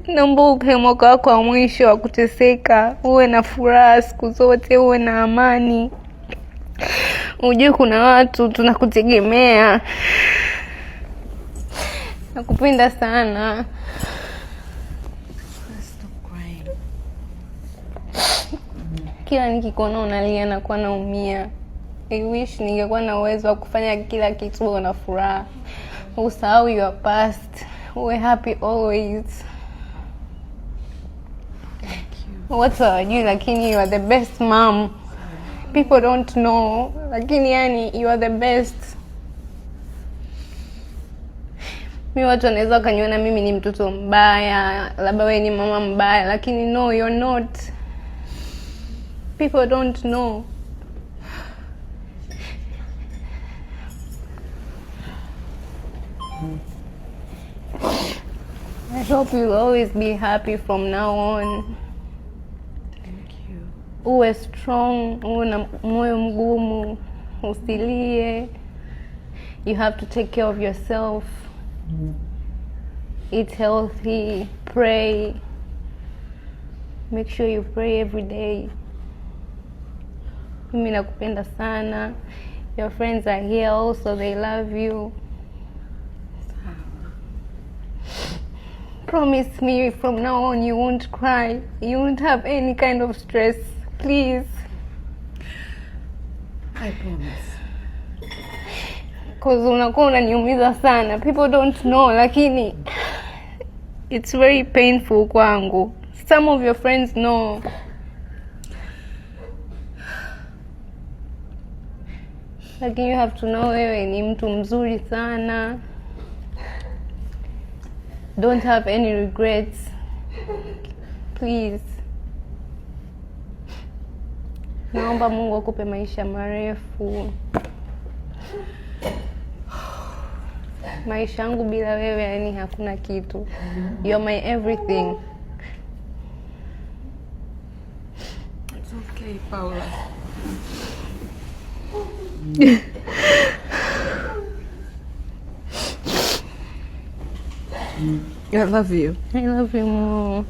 naomba upe mwaka wako wa mwisho wa kuteseka, uwe na furaha siku zote, uwe na amani. Ujue kuna watu tunakutegemea. Nakupenda sana. Kila nikikuona unalia nakuwa naumia. I wish ningekuwa na uwezo wa kufanya kila kitu uwe na furaha. Usahau your past. Uwe happy always. What's you, lakini you are the best mom. People don't know, lakini yani you are the best. Mimi watu wanaweza kaniona mimi ni mtoto mbaya, labda wewe ni mama mbaya, lakini no, you're not. People don't know. I hope you'll always be happy from now on. Uwe strong, uwe na moyo mgumu, usilie. You have to take care of yourself. Eat healthy, pray. Make sure you pray every day. Mimi nakupenda sana. Your friends are here also, they love you. Promise me from now on you won't cry. You won't have any kind of stress. Please. I promise. Because unakuwa unaniumiza sana. People don't know, lakini it's very painful kwangu. Some of your friends know. Lakini you have to know wewe ni mtu mzuri sana. Don't have any regrets. Please. Naomba Mungu akupe maisha marefu. Maisha yangu bila wewe yani hakuna kitu. You're my everything. It's okay, Paula. I love you. I love you more.